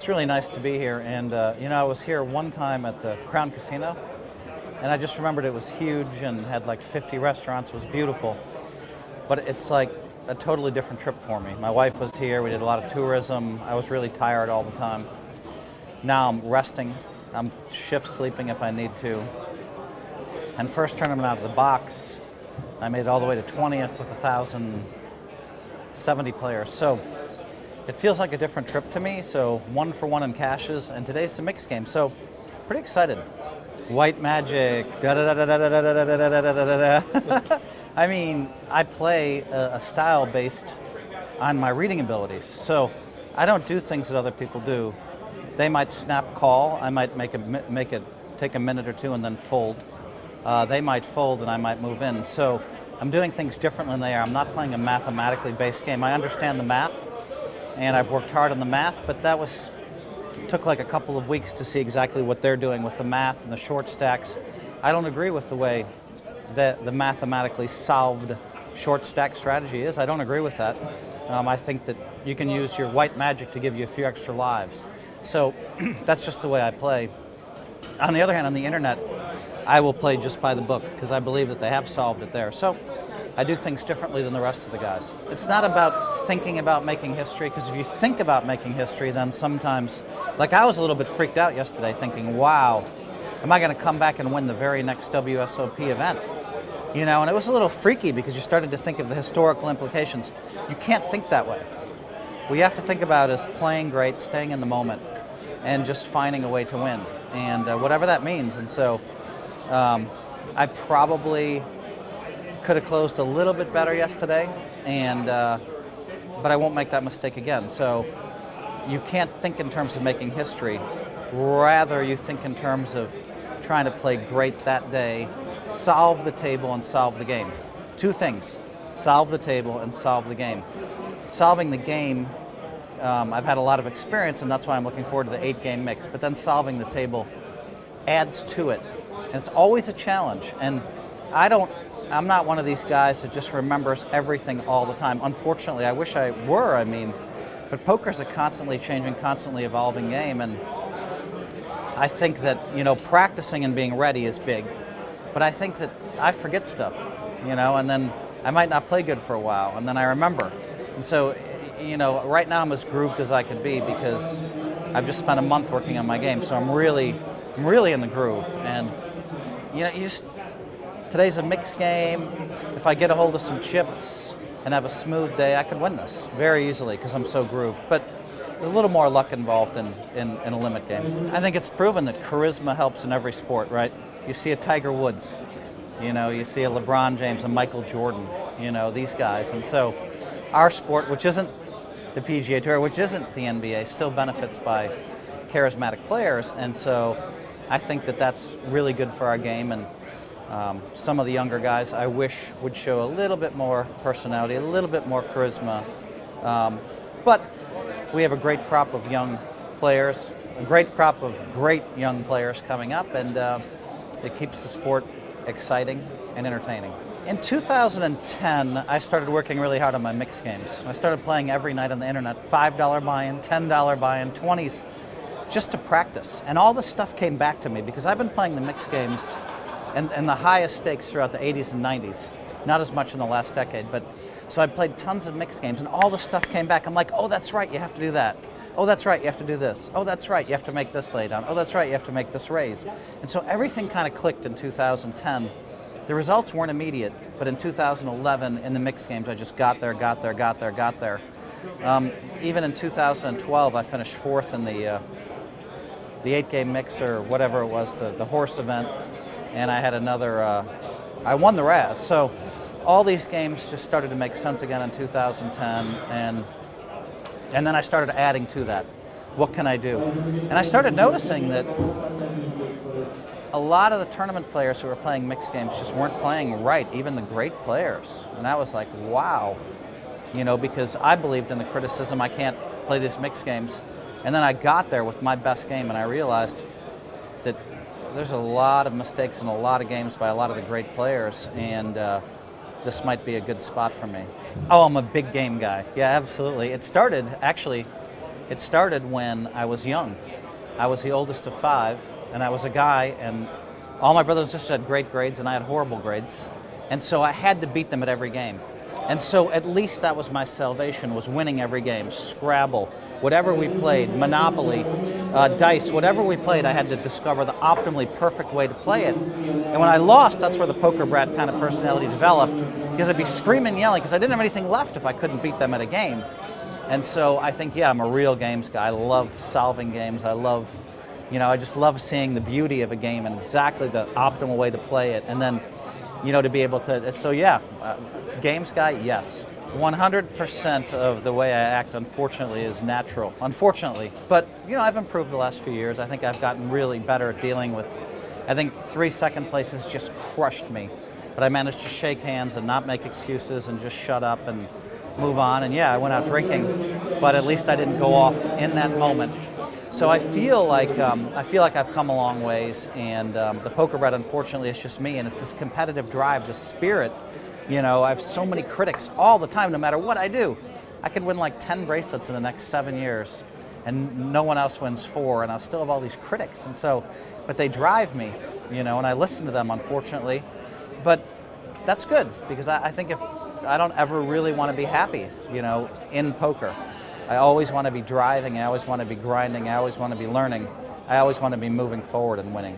It's really nice to be here, and you know, I was here one time at the Crown Casino, and I just remembered it was huge and had like 50 restaurants. It was beautiful, but it's like a totally different trip for me. My wife was here, we did a lot of tourism, I was really tired all the time. Now I'm resting, I'm shift sleeping if I need to. And first tournament out of the box, I made it all the way to 20th with 1,070 players. So it feels like a different trip to me, so 1 for 1 in cashes, and today's the mixed game, so pretty excited. White magic, da-da-da-da-da-da-da-da-da-da-da-da. I mean, I play a style based on my reading abilities, so I don't do things that other people do. They might snap call, I might take a minute or two and then fold. They might fold and I might move in, so I'm doing things differently than they are. I'm not playing a mathematically based game. I understand the math, and I've worked hard on the math, but that took like a couple of weeks to see exactly what they're doing with the math and the short stacks. I don't agree with the way that the mathematically solved short stack strategy is. I don't agree with that. I think that you can use your white magic to give you a few extra lives. So that's just the way I play. On the other hand, on the internet, I will play just by the book because I believe that they have solved it there. So I do things differently than the rest of the guys. It's not about thinking about making history, because if you think about making history, then sometimes, like I was a little bit freaked out yesterday thinking, wow, am I going to come back and win the very next WSOP event? You know, and it was a little freaky because you started to think of the historical implications. You can't think that way. What you have to think about is playing great, staying in the moment, and just finding a way to win, and whatever that means. And so I probably could have closed a little bit better yesterday, but I won't make that mistake again. So you can't think in terms of making history. Rather, you think in terms of trying to play great that day, solve the table and solve the game. Two things: solve the table and solve the game. Solving the game, I've had a lot of experience, and that's why I'm looking forward to the 8-game mix, but then solving the table adds to it. And it's always a challenge, and I'm not one of these guys that just remembers everything all the time. Unfortunately, I wish I were, but poker's a constantly changing, constantly evolving game, and I think that, you know, practicing and being ready is big, but I think that I forget stuff, you know, and then I might not play good for a while, and then I remember. And so, you know, right now I'm as grooved as I could be because I've just spent a month working on my game, so I'm really in the groove. And, you know, today's a mixed game. If I get a hold of some chips and have a smooth day, I could win this very easily because I'm so grooved. But there's a little more luck involved in a limit game. I think it's proven that charisma helps in every sport, right? You see a Tiger Woods, you know, you see a LeBron James, a Michael Jordan, you know, these guys. And so our sport, which isn't the PGA Tour, which isn't the NBA, still benefits by charismatic players. And so I think that that's really good for our game. And some of the younger guys, I wish, would show a little bit more personality, a little bit more charisma. But we have a great crop of young players, a great crop of great young players coming up, and it keeps the sport exciting and entertaining. In 2010, I started working really hard on my mixed games. I started playing every night on the internet, $5 buy-in, $10 buy-in, 20s, just to practice. And all this stuff came back to me because I've been playing the mixed games and the highest stakes throughout the 80s and 90s. Not as much in the last decade, but so I played tons of mixed games, and all the stuff came back. I'm like, oh, that's right, you have to do that. Oh, that's right, you have to do this. Oh, that's right, you have to make this lay down. Oh, that's right, you have to make this raise. And so everything kind of clicked in 2010. The results weren't immediate, but in 2011, in the mixed games, I just got there. Even in 2012, I finished 4th in the 8-game mix, or whatever it was, the horse event, and I had another, I won the Raz. So all these games just started to make sense again in 2010, and then I started adding to that. What can I do? And I started noticing that a lot of the tournament players who were playing mixed games just weren't playing right, even the great players. And I was like, wow, you know, because I believed in the criticism, I can't play these mixed games. And then I got there with my best game, and I realized that there's a lot of mistakes in a lot of games by a lot of the great players, and this might be a good spot for me. Oh, I'm a big game guy. Yeah, absolutely. It started, actually, It started when I was young. I was the oldest of 5, and I was a guy, and all my brothers and sisters had great grades, and I had horrible grades. And so I had to beat them at every game. And so at least that was my salvation, was winning every game. Scrabble, whatever we played, Monopoly, dice, whatever we played, I had to discover the optimally perfect way to play it. And when I lost, that's where the poker brat kind of personality developed, because I'd be screaming, yelling, because I didn't have anything left if I couldn't beat them at a game. And so I think, yeah, I'm a real games guy. I love solving games. I love, I just love seeing the beauty of a game and exactly the optimal way to play it. And then, to be able to, so yeah, games guy, yes. 100% of the way I act, unfortunately, is natural. Unfortunately. But, I've improved the last few years. I think I've gotten really better at dealing with, I think 3 second places just crushed me. But I managed to shake hands and not make excuses and just shut up and move on. And yeah, I went out drinking, but at least I didn't go off in that moment. So I feel like I've come a long ways, and the poker brat, unfortunately, is just me, and it's this competitive drive, this spirit. I have so many critics all the time, no matter what I do. I could win like 10 bracelets in the next 7 years, and no one else wins 4, and I still have all these critics. And so, but they drive me, and I listen to them, unfortunately. But that's good, because I think if I don't ever really want to be happy, in poker. I always want to be driving, I always want to be grinding, I always want to be learning, I always want to be moving forward and winning.